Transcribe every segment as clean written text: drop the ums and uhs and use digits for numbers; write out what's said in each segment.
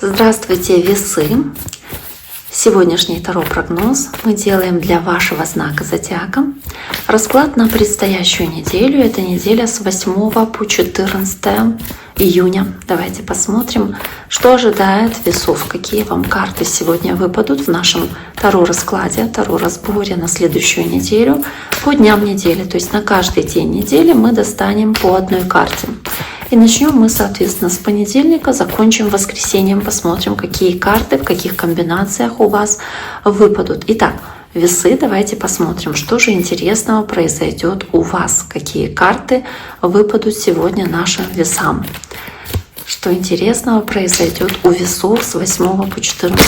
Здравствуйте, весы! Сегодняшний таро-прогноз мы делаем для вашего знака зодиака. Расклад на предстоящую неделю. Это неделя с 8 по 14 июня. Давайте посмотрим, что ожидает весов, какие вам карты сегодня выпадут в нашем таро-раскладе, таро-разборе на следующую неделю по дням недели. То есть на каждый день недели мы достанем по одной карте. И начнем мы, соответственно, с понедельника, закончим воскресеньем, посмотрим, какие карты, в каких комбинациях у вас выпадут. Итак, весы, давайте посмотрим, что же интересного произойдет у вас, какие карты выпадут сегодня нашим весам. Что интересного произойдет у весов с 8 по 14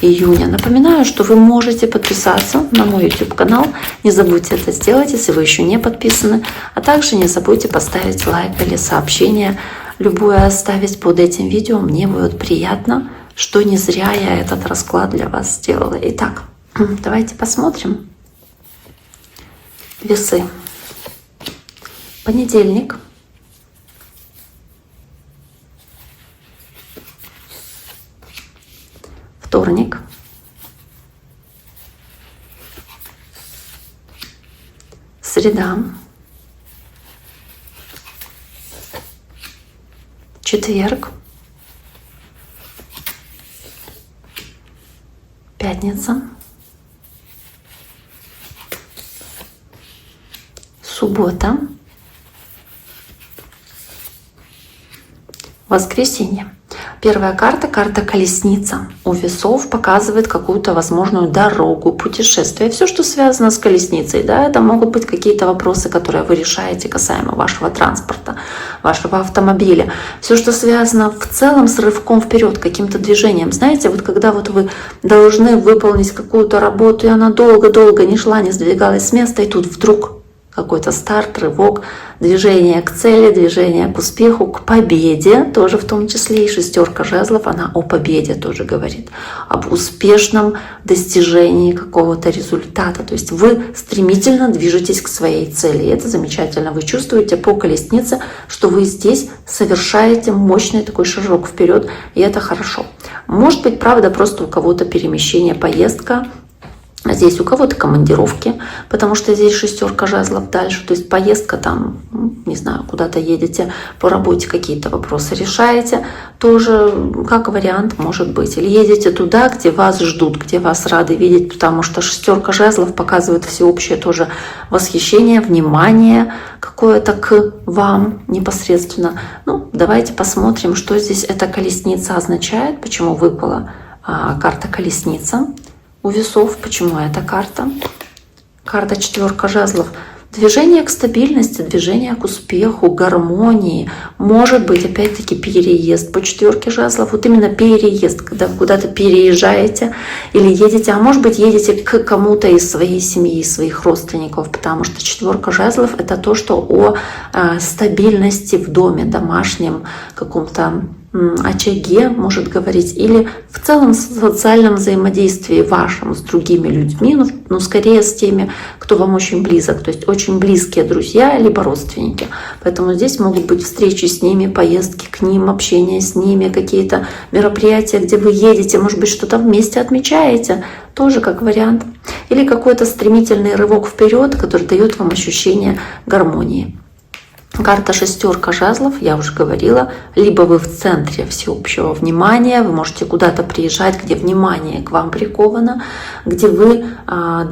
июня. Напоминаю, что вы можете подписаться на мой YouTube канал. Не забудьте это сделать, если вы еще не подписаны. А также не забудьте поставить лайк или сообщение. Любое оставить под этим видео. Мне будет приятно, что не зря я этот расклад для вас сделала. Итак, давайте посмотрим. Весы. Понедельник. Вторник, среда, четверг, пятница, суббота, воскресенье. Первая карта, карта колесница. У весов показывает какую-то возможную дорогу, путешествие. Все, что связано с колесницей. Да, это могут быть какие-то вопросы, которые вы решаете касаемо вашего транспорта, вашего автомобиля. Все, что связано в целом с рывком вперед, каким-то движением. Знаете, вот когда вот вы должны выполнить какую-то работу, и она долго-долго не шла, не сдвигалась с места, и тут вдруг какой-то старт, рывок, движение к цели, движение к успеху, к победе, тоже в том числе. И шестерка жезлов, она о победе тоже говорит, об успешном достижении какого-то результата. То есть вы стремительно движетесь к своей цели. И это замечательно. Вы чувствуете по колеснице, что вы здесь совершаете мощный такой шажок вперед, и это хорошо. Может быть, правда, просто у кого-то перемещение, поездка. А здесь у кого-то командировки, потому что здесь шестерка жезлов дальше. То есть поездка там, не знаю, куда-то едете по работе, какие-то вопросы решаете. Тоже как вариант может быть. Или едете туда, где вас ждут, где вас рады видеть, потому что шестерка жезлов показывает всеобщее тоже восхищение, внимание какое-то к вам непосредственно. Ну, давайте посмотрим, что здесь эта колесница означает, почему выпала карта колесница. У весов, почему эта карта? Карта четверка жезлов. Движение к стабильности, движение к успеху, гармонии. Может быть, опять-таки, переезд по четверке жезлов. Вот именно переезд, когда вы куда-то переезжаете или едете. А может быть, едете к кому-то из своей семьи, своих родственников. Потому что четверка жезлов — это то, что о стабильности в доме, домашнем, каком-то очаге может говорить, или в целом социальном взаимодействии вашем с другими людьми, но скорее с теми, кто вам очень близок, то есть очень близкие друзья либо родственники. Поэтому здесь могут быть встречи с ними, поездки к ним, общение с ними, какие-то мероприятия, где вы едете, может быть, что-то вместе отмечаете, тоже как вариант. Или какой-то стремительный рывок вперед, который дает вам ощущение гармонии. Карта шестерка жезлов, я уже говорила, либо вы в центре всеобщего внимания, вы можете куда-то приезжать, где внимание к вам приковано, где вы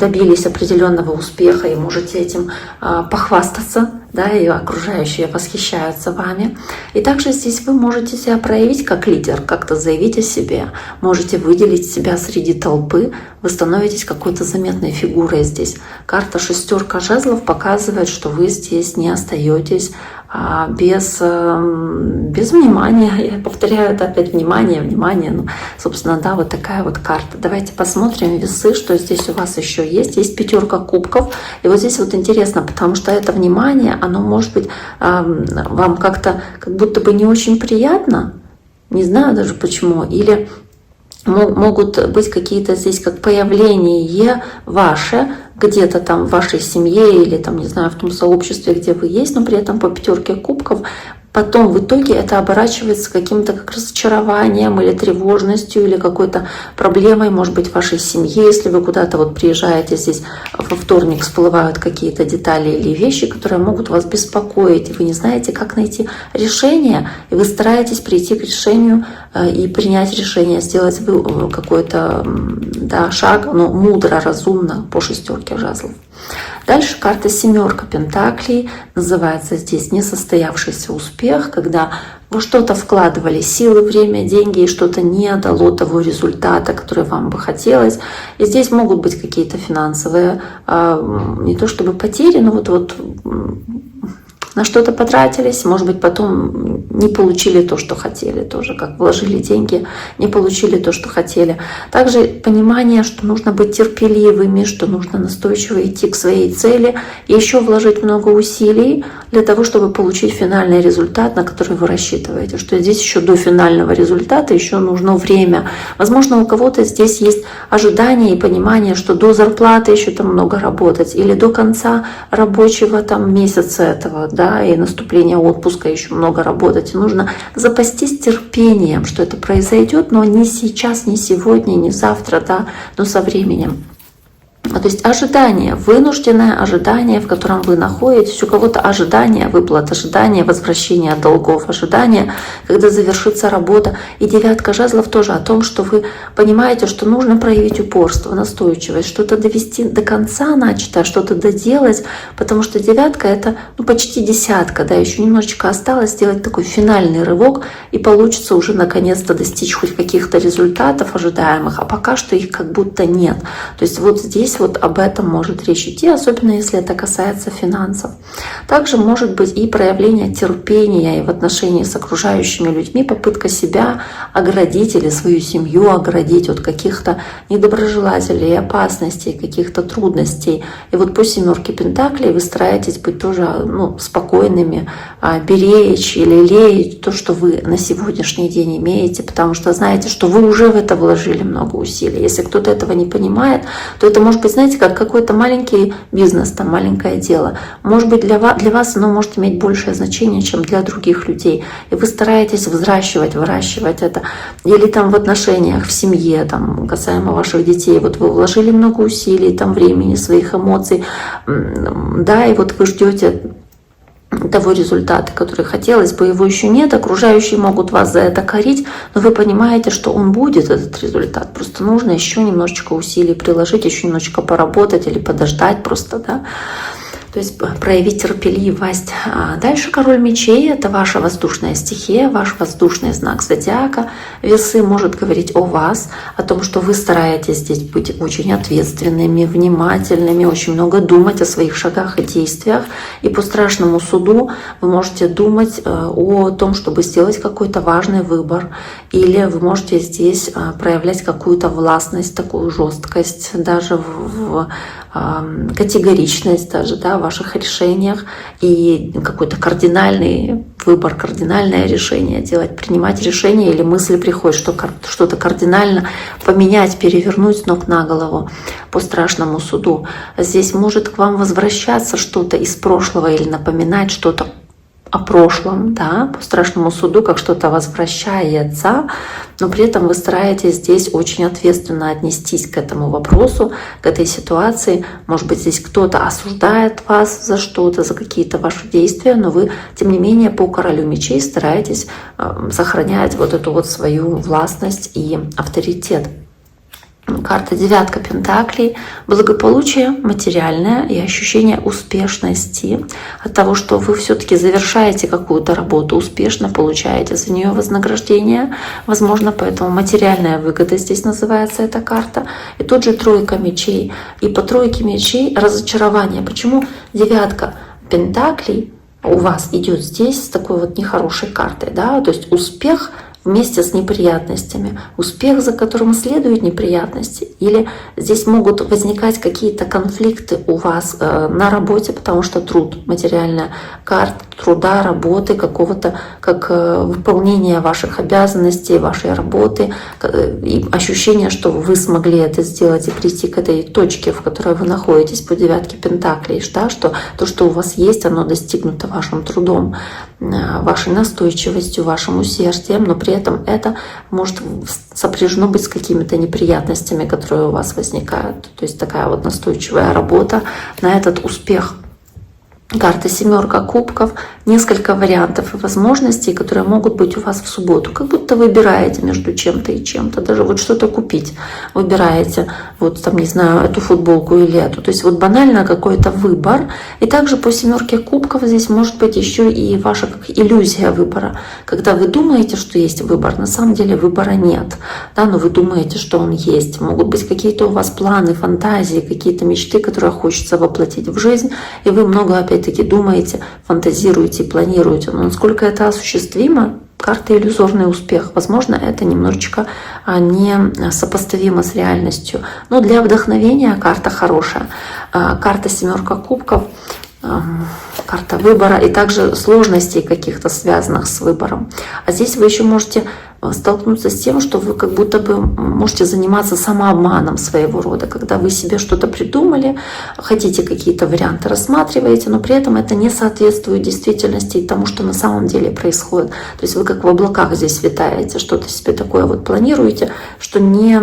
добились определенного успеха и можете этим похвастаться, да, и окружающие восхищаются вами. И также здесь вы можете себя проявить как лидер, как-то заявить о себе, можете выделить себя среди толпы, вы становитесь какой-то заметной фигурой здесь. Карта шестерка жезлов показывает, что вы здесь не остаетесь без внимания. Я повторяю это опять: внимание. Ну, собственно, да, вот такая вот карта. Давайте посмотрим весы, что здесь у вас еще есть. Есть пятерка кубков. И вот здесь вот интересно, потому что это внимание, оно может быть вам как-то как будто бы не очень приятно. Не знаю даже почему. Или могут быть какие-то здесь как появление ваше где-то там в вашей семье или там, не знаю, в том сообществе, где вы есть, но при этом по пятерке кубков потом в итоге это оборачивается каким-то как разочарованием или тревожностью, или какой-то проблемой, может быть, в вашей семье. Если вы куда-то вот приезжаете, здесь во вторник всплывают какие-то детали или вещи, которые могут вас беспокоить, и вы не знаете, как найти решение, и вы стараетесь прийти к решению и принять решение, сделать какой-то шаг, но мудро, разумно по шестерке жезлов. Дальше карта семерка пентаклей, называется здесь несостоявшийся успех, когда вы что-то вкладывали, силы, время, деньги, и что-то не дало того результата, который вам бы хотелось. И здесь могут быть какие-то финансовые, не то чтобы потери, но вот на что-то потратились, может быть, потом не получили то, что хотели, тоже как вложили деньги, не получили то, что хотели. Также понимание, что нужно быть терпеливыми, что нужно настойчиво идти к своей цели и еще вложить много усилий для того, чтобы получить финальный результат, на который вы рассчитываете. Что здесь еще до финального результата еще нужно время. Возможно, у кого-то здесь есть ожидание и понимание, что до зарплаты еще там много работать, или до конца рабочего там месяца этого, и наступления отпуска еще много работать. И нужно запастись терпением, что это произойдет, но не сейчас, не сегодня, не завтра, но со временем. То есть ожидание, вынужденное ожидание, в котором вы находитесь, у кого-то ожидание выплат, ожидание возвращения долгов, ожидание, когда завершится работа. И девятка жезлов тоже о том, что вы понимаете, что нужно проявить упорство, настойчивость, что-то довести до конца начатое, что-то доделать, потому что девятка — это почти десятка, еще немножечко осталось сделать такой финальный рывок, и получится уже наконец-то достичь хоть каких-то результатов ожидаемых, а пока что их как будто нет. То есть вот здесь об этом может речь идти, особенно если это касается финансов. Также может быть и проявление терпения и в отношении с окружающими людьми, попытка себя оградить или свою семью оградить от каких-то недоброжелателей, опасностей, каких-то трудностей. И вот по семерке пентаклей вы стараетесь быть тоже спокойными, беречь или лелеять то, что вы на сегодняшний день имеете, потому что знаете, что вы уже в это вложили много усилий. Если кто-то этого не понимает, то это может быть, знаете, как какой-то маленький бизнес, маленькое дело. Может быть, для вас оно может иметь большее значение, чем для других людей. И вы стараетесь выращивать это. Или в отношениях, в семье, касаемо ваших детей. Вот вы вложили много усилий, времени, своих эмоций. И вот вы ждете того результата, который хотелось бы, его еще нет, окружающие могут вас за это корить, но вы понимаете, что он будет, этот результат. Просто нужно еще немножечко усилий приложить, еще немножечко поработать или подождать просто, То есть проявить терпеливость. Дальше король мечей — это ваша воздушная стихия, ваш воздушный знак зодиака. Весы может говорить о вас, о том, что вы стараетесь здесь быть очень ответственными, внимательными, очень много думать о своих шагах и действиях. И по страшному суду вы можете думать о том, чтобы сделать какой-то важный выбор. Или вы можете здесь проявлять какую-то властность, такую жесткость, даже в категоричность даже, в ваших решениях, и какой-то кардинальный выбор, кардинальное решение делать, принимать решение, или мысли приходят, что что-то кардинально поменять, перевернуть с ног на голову по страшному суду. Здесь может к вам возвращаться что-то из прошлого или напоминать что-то о прошлом, по страшному суду, как что-то возвращается, но при этом вы стараетесь здесь очень ответственно отнестись к этому вопросу, к этой ситуации. Может быть, здесь кто-то осуждает вас за что-то, за какие-то ваши действия, но вы, тем не менее, по королю мечей стараетесь сохранять вот эту свою властность и авторитет. Карта девятка пентаклей, благополучие материальное и ощущение успешности от того, что вы все-таки завершаете какую-то работу успешно, получаете за нее вознаграждение, возможно, поэтому материальная выгода здесь называется эта карта. И тут же тройка мечей. И по тройке мечей разочарование. Почему девятка пентаклей у вас идет здесь с такой нехорошей картой, то есть успех вместе с неприятностями, успех, за которым следуют неприятности. Или здесь могут возникать какие-то конфликты у вас на работе, потому что труд, материальная карта, труда, работы, какого-то, как выполнения ваших обязанностей, вашей работы, и ощущение, что вы смогли это сделать и прийти к этой точке, в которой вы находитесь по 9 пентаклей, да, что то, что у вас есть, оно достигнуто вашим трудом, вашей настойчивостью, вашим усердием, но при этом это может сопряжено быть с какими-то неприятностями, которые у вас возникают. То есть такая вот настойчивая работа на этот успех. Карта 7 кубков, несколько вариантов и возможностей, которые могут быть у вас в субботу. Как будто выбираете между чем-то и чем-то. Даже вот что-то купить. Выбираете, вот там, не знаю, эту футболку или эту. То есть вот банально какой-то выбор. И также по 7 кубков здесь может быть еще и ваша как иллюзия выбора. Когда вы думаете, что есть выбор, на самом деле выбора нет. Да, но вы думаете, что он есть. Могут быть какие-то у вас планы, фантазии, какие-то мечты, которые хочется воплотить в жизнь. И вы много опять-таки думаете, фантазируете и планируете. Но насколько это осуществимо, карта иллюзорный успех. Возможно, это немножечко не сопоставимо с реальностью. Но для вдохновения карта хорошая. Карта 7 кубков, карта выбора и также сложностей каких-то связанных с выбором. А здесь вы еще можете столкнуться с тем, что вы как будто бы можете заниматься самообманом своего рода, когда вы себе что-то придумали, хотите какие-то варианты, рассматриваете, но при этом это не соответствует действительности и тому, что на самом деле происходит. То есть вы как в облаках здесь витаете, что-то себе такое вот планируете, что не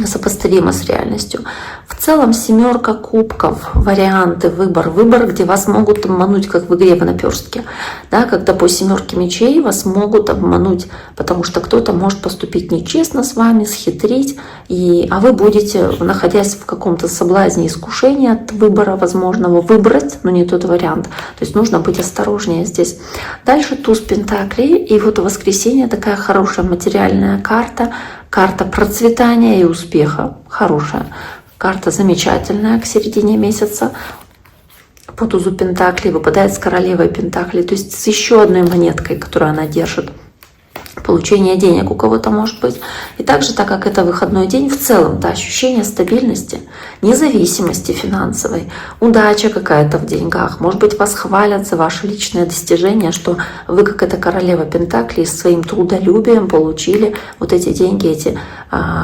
сопоставимо с реальностью. В целом 7 кубков, варианты, выбор, где вас могут обмануть, как в игре в наперстке. Да, когда по 7 мечей вас могут обмануть, потому что кто-то может поступить нечестно с вами, схитрить, а вы будете, находясь в каком-то соблазне, искушении от выбора возможного, выбрать, но не тот вариант. То есть нужно быть осторожнее здесь. Дальше туз пентаклей, и вот воскресенье такая хорошая материальная карта, карта процветания и успеха, хорошая. Карта замечательная к середине месяца. По тузу пентаклей выпадает с королевой пентаклей, то есть с еще одной монеткой, которую она держит. Получение денег у кого-то может быть. И также, так как это выходной день, в целом-то ощущение стабильности, независимости финансовой, удача какая-то в деньгах. Может быть, вас хвалят за ваше личное достижение, что вы, как эта королева пентаклей, своим трудолюбием получили вот эти деньги,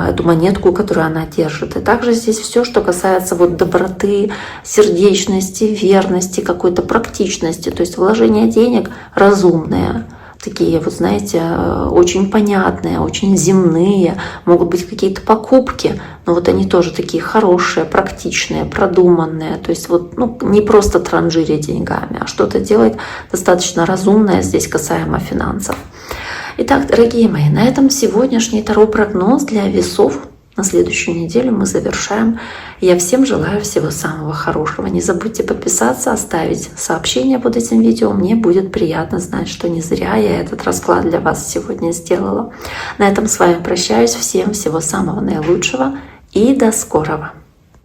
эту монетку, которую она держит. И также здесь все, что касается вот доброты, сердечности, верности, какой-то практичности. То есть вложение денег разумное. Такие, вот знаете, очень понятные, очень земные, могут быть какие-то покупки, но вот они тоже такие хорошие, практичные, продуманные. То есть вот не просто транжирить деньгами, а что-то делать достаточно разумное здесь касаемо финансов. Итак, дорогие мои, на этом сегодняшний таро-прогноз для весов на следующую неделю мы завершаем. Я всем желаю всего самого хорошего. Не забудьте подписаться, оставить сообщение под этим видео. Мне будет приятно знать, что не зря я этот расклад для вас сегодня сделала. На этом с вами прощаюсь. Всем всего самого наилучшего и до скорого.